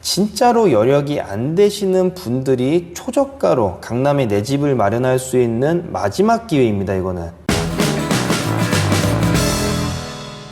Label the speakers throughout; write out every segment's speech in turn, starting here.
Speaker 1: 진짜로 여력이 안 되시는 분들이 초저가로 강남에 내 집을 마련할 수 있는 마지막 기회입니다. 이거는.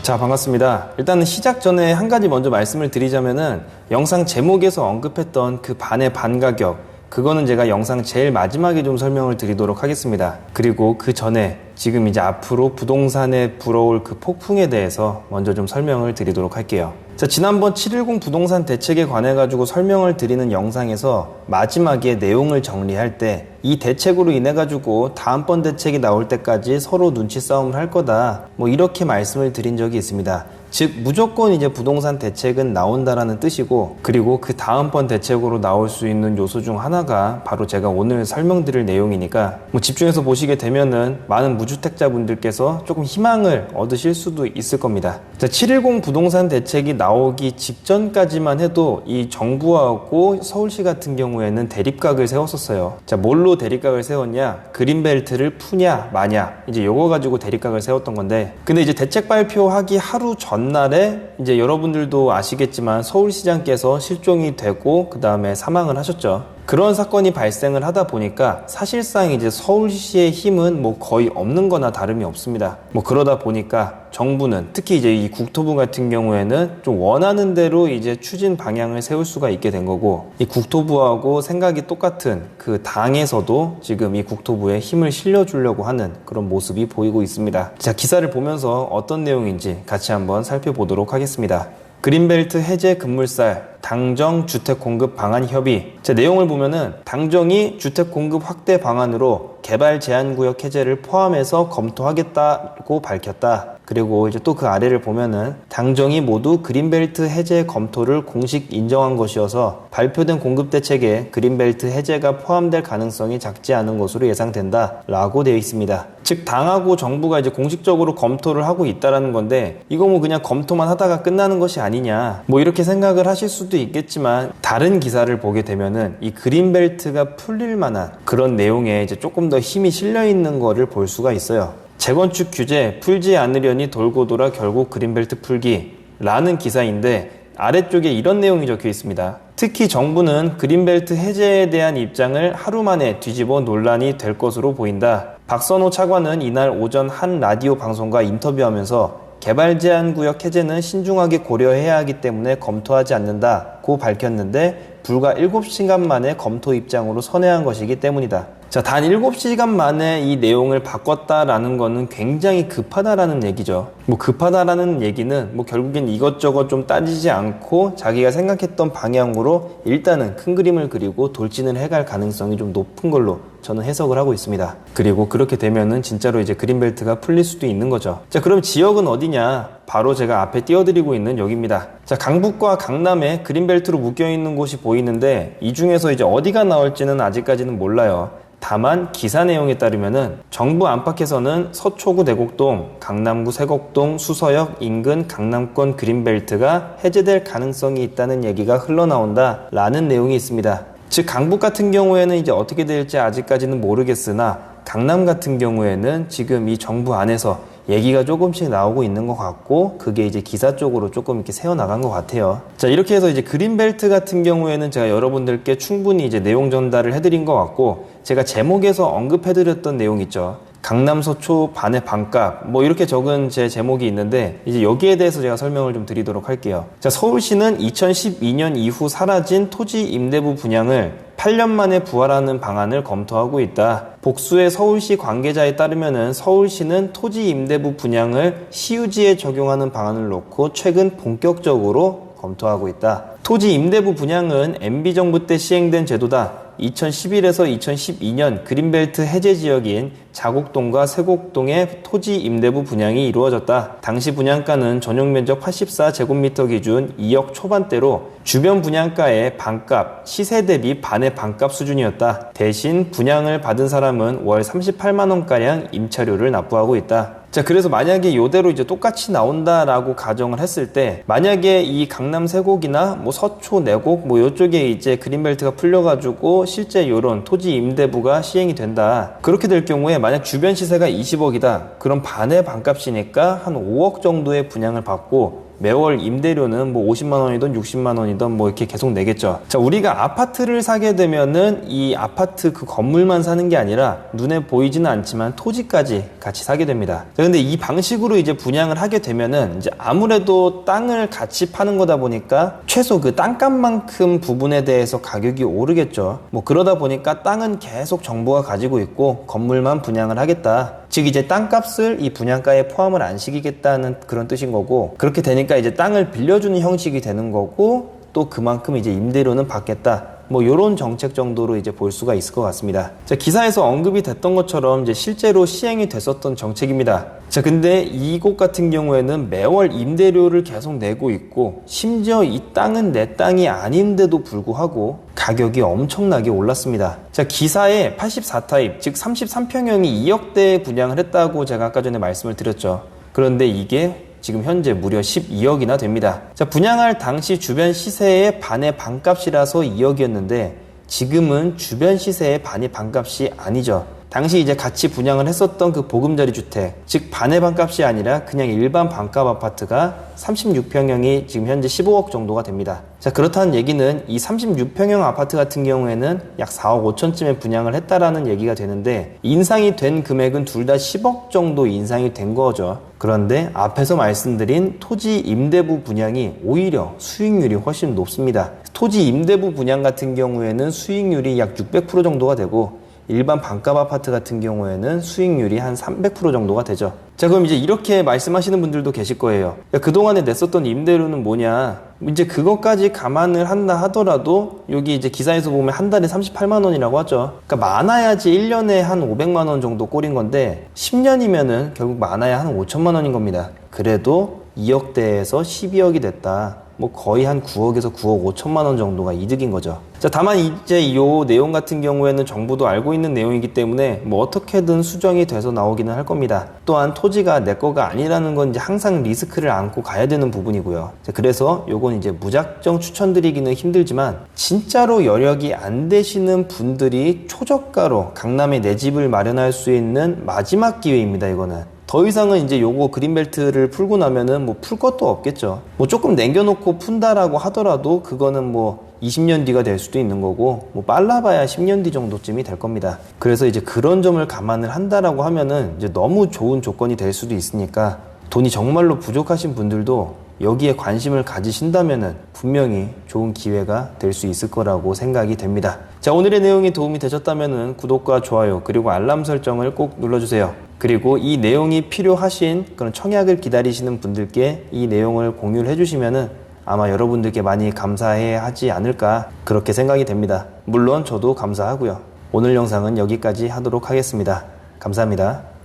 Speaker 1: 자, 반갑습니다. 일단은 시작 전에 한 가지 먼저 말씀을 드리자면은 영상 제목에서 언급했던 그 반의 반 가격, 그거는 제가 영상 제일 마지막에 좀 설명을 드리도록 하겠습니다. 그리고 그 전에 지금 이제 앞으로 부동산에 불어올 그 폭풍에 대해서 먼저 좀 설명을 드리도록 할게요. 자, 지난번 710 부동산 대책에 관해 가지고 설명을 드리는 영상에서 마지막에 내용을 정리할 때 이 대책으로 인해 가지고 다음번 대책이 나올 때까지 서로 눈치 싸움을 할 거다, 뭐 이렇게 말씀을 드린 적이 있습니다. 즉 무조건 이제 부동산 대책은 나온다라는 뜻이고, 그리고 그 다음번 대책으로 나올 수 있는 요소 중 하나가 바로 제가 오늘 설명드릴 내용이니까 뭐 집중해서 보시게 되면은 많은 무주택자분들께서 조금 희망을 얻으실 수도 있을 겁니다. 자, 710 부동산 대책이 나오기 직전까지만 해도 이 정부하고 서울시 같은 경우에는 대립각을 세웠었어요. 자, 뭘로 대립각을 세웠냐? 그린벨트를 푸냐 마냐, 이제 요거 가지고 대립각을 세웠던 건데, 근데 이제 대책 발표하기 하루 전날에 이제 여러분들도 아시겠지만 서울시장께서 실종이 되고 그 다음에 사망을 하셨죠. 그런 사건이 발생을 하다 보니까 사실상 이제 서울시의 힘은 뭐 거의 없는 거나 다름이 없습니다. 뭐 그러다 보니까 정부는, 특히 이제 이 국토부 같은 경우에는 좀 원하는 대로 이제 추진 방향을 세울 수가 있게 된 거고, 이 국토부하고 생각이 똑같은 그 당에서도 지금 이 국토부에 힘을 실려주려고 하는 그런 모습이 보이고 있습니다. 자, 기사를 보면서 어떤 내용인지 같이 한번 살펴보도록 하겠습니다. 그린벨트 해제 급물살, 당정 주택 공급 방안 협의. 자, 내용을 보면은 당정이 주택 공급 확대 방안으로 개발 제한 구역 해제를 포함해서 검토하겠다고 밝혔다. 그리고 이제 또 그 아래를 보면은 당정이 모두 그린벨트 해제 검토를 공식 인정한 것이어서 발표된 공급 대책에 그린벨트 해제가 포함될 가능성이 작지 않은 것으로 예상된다 라고 되어 있습니다. 즉 당하고 정부가 이제 공식적으로 검토를 하고 있다라는 건데, 이거 뭐 그냥 검토만 하다가 끝나는 것이 아니냐, 뭐 이렇게 생각을 하실 수도 있겠지만, 다른 기사를 보게 되면은 이 그린벨트가 풀릴 만한 그런 내용에 이제 조금 더 힘이 실려 있는 거를 볼 수가 있어요. 재건축 규제 풀지 않으려니 돌고 돌아 결국 그린벨트 풀기 라는 기사인데, 아래쪽에 이런 내용이 적혀 있습니다. 특히 정부는 그린벨트 해제에 대한 입장을 하루 만에 뒤집어 논란이 될 것으로 보인다. 박선호 차관은 이날 오전 한 라디오 방송과 인터뷰하면서 개발 제한 구역 해제는 신중하게 고려해야 하기 때문에 검토하지 않는다고 밝혔는데, 불과 7시간 만에 검토 입장으로 선회한 것이기 때문이다. 자, 단 7시간 만에 이 내용을 바꿨다라는 거는 굉장히 급하다라는 얘기죠. 뭐 급하다라는 얘기는 뭐 결국엔 이것저것 좀 따지지 않고 자기가 생각했던 방향으로 일단은 큰 그림을 그리고 돌진을 해갈 가능성이 좀 높은 걸로 저는 해석을 하고 있습니다. 그리고 그렇게 되면은 진짜로 이제 그린벨트가 풀릴 수도 있는 거죠. 자, 그럼 지역은 어디냐? 바로 제가 앞에 띄워드리고 있는 여기입니다. 자, 강북과 강남에 그린벨트로 묶여있는 곳이 보이는데, 이 중에서 이제 어디가 나올지는 아직까지는 몰라요. 다만 기사 내용에 따르면은 정부 안팎에서는 서초구 내곡동, 강남구 세곡동, 수서역 인근 강남권 그린벨트가 해제될 가능성이 있다는 얘기가 흘러나온다 라는 내용이 있습니다. 즉 강북 같은 경우에는 이제 어떻게 될지 아직까지는 모르겠으나, 강남 같은 경우에는 지금 이 정부 안에서 얘기가 조금씩 나오고 있는 것 같고, 그게 이제 기사 쪽으로 조금 이렇게 새어나간 것 같아요. 자, 이렇게 해서 이제 그린벨트 같은 경우에는 제가 여러분들께 충분히 이제 내용 전달을 해드린 것 같고, 제가 제목에서 언급해드렸던 내용 있죠. 강남 서초 반의 반값, 뭐 이렇게 적은 제 제목이 있는데, 이제 여기에 대해서 제가 설명을 좀 드리도록 할게요. 자, 서울시는 2012년 이후 사라진 토지 임대부 분양을 8년 만에 부활하는 방안을 검토하고 있다. 복수의 서울시 관계자에 따르면은 서울시는 토지 임대부 분양을 시유지에 적용하는 방안을 놓고 최근 본격적으로 검토하고 있다. 토지 임대부 분양은 MB정부 때 시행된 제도다. 2011에서 2012년 그린벨트 해제 지역인 자곡동과 세곡동의 토지 임대부 분양이 이루어졌다. 당시 분양가는 전용 면적 84제곱미터 기준 2억 초반대로 주변 분양가의 반값, 시세 대비 반의 반값 수준이었다. 대신 분양을 받은 사람은 월 38만원가량 임차료를 납부하고 있다. 자, 그래서 만약에 이대로 이제 똑같이 나온다라고 가정을 했을 때, 만약에 이 강남 세곡이나 뭐 서초 내곡 뭐 이쪽에 이제 그린벨트가 풀려가지고 실제 요런 토지 임대부가 시행이 된다. 그렇게 될 경우에 만약 주변 시세가 20억이다. 그럼 반의 반값이니까 한 5억 정도의 분양을 받고 매월 임대료는 뭐 50만 원이든 60만 원이든 뭐 이렇게 계속 내겠죠. 자, 우리가 아파트를 사게 되면은 이 아파트 그 건물만 사는 게 아니라 눈에 보이지는 않지만 토지까지 같이 사게 됩니다. 자, 근데 이 방식으로 이제 분양을 하게 되면은 이제 아무래도 땅을 같이 파는 거다 보니까 최소 그 땅값만큼 부분에 대해서 가격이 오르겠죠. 뭐 그러다 보니까 땅은 계속 정부가 가지고 있고 건물만 분양을 하겠다. 즉 이제 땅값을 이 분양가에 포함을 안 시키겠다는 그런 뜻인 거고, 그렇게 되니까 이제 땅을 빌려주는 형식이 되는 거고, 또 그만큼 이제 임대료는 받겠다. 뭐 요런 정책 정도로 이제 볼 수가 있을 것 같습니다. 자, 기사에서 언급이 됐던 것처럼 이제 실제로 시행이 됐었던 정책입니다. 자, 근데 이곳 같은 경우에는 매월 임대료를 계속 내고 있고, 심지어 이 땅은 내 땅이 아닌데도 불구하고 가격이 엄청나게 올랐습니다. 자, 기사에 84타입, 즉 33평형이 2억대에 분양을 했다고 제가 아까 전에 말씀을 드렸죠. 그런데 이게 지금 현재 무려 12억이나 됩니다. 자, 분양할 당시 주변 시세의 반의 반값이라서 2억이었는데 지금은 주변 시세의 반이 반값이 아니죠. 당시 이제 같이 분양을 했었던 그 보금자리 주택, 즉 반의 반값이 아니라 그냥 일반 반값 아파트가 36평형이 지금 현재 15억 정도가 됩니다. 자, 그렇다는 얘기는 이 36평형 아파트 같은 경우에는 약 4억 5천쯤에 분양을 했다라는 얘기가 되는데, 인상이 된 금액은 둘 다 10억 정도 인상이 된 거죠. 그런데 앞에서 말씀드린 토지 임대부 분양이 오히려 수익률이 훨씬 높습니다. 토지 임대부 분양 같은 경우에는 수익률이 약 600% 정도가 되고, 일반 반값 아파트 같은 경우에는 수익률이 한 300% 정도가 되죠. 자, 그럼 이제 이렇게 말씀하시는 분들도 계실 거예요. 야, 그동안에 냈었던 임대료는 뭐냐? 이제 그것까지 감안을 한다 하더라도 여기 이제 기사에서 보면 한 달에 38만 원이라고 하죠. 그러니까 많아야지 1년에 한 500만 원 정도 꼴인 건데 10년이면은 결국 많아야 한 5천만 원인 겁니다. 그래도 2억대에서 12억이 됐다. 뭐 거의 한 9억에서 9억 5천만 원 정도가 이득인 거죠. 자, 다만 이제 이 내용 같은 경우에는 정부도 알고 있는 내용이기 때문에 뭐 어떻게든 수정이 돼서 나오기는 할 겁니다. 또한 토지가 내 거가 아니라는 건 이제 항상 리스크를 안고 가야 되는 부분이고요. 자, 그래서 요건 이제 무작정 추천드리기는 힘들지만 진짜로 여력이 안 되시는 분들이 초저가로 강남에 내 집을 마련할 수 있는 마지막 기회입니다. 이거는. 더 이상은 이제 요거 그린벨트를 풀고 나면은 뭐 풀 것도 없겠죠. 뭐 조금 남겨놓고 푼다라고 하더라도 그거는 뭐 20년 뒤가 될 수도 있는 거고, 뭐 빨라봐야 10년 뒤 정도쯤이 될 겁니다. 그래서 이제 그런 점을 감안을 한다라고 하면은 이제 너무 좋은 조건이 될 수도 있으니까 돈이 정말로 부족하신 분들도 여기에 관심을 가지신다면은 분명히 좋은 기회가 될 수 있을 거라고 생각이 됩니다. 자, 오늘의 내용이 도움이 되셨다면은 구독과 좋아요 그리고 알람 설정을 꼭 눌러주세요. 그리고 이 내용이 필요하신 그런 청약을 기다리시는 분들께 이 내용을 공유를 해주시면은 아마 여러분들께 많이 감사해 하지 않을까 그렇게 생각이 됩니다. 물론 저도 감사하고요. 오늘 영상은 여기까지 하도록 하겠습니다. 감사합니다.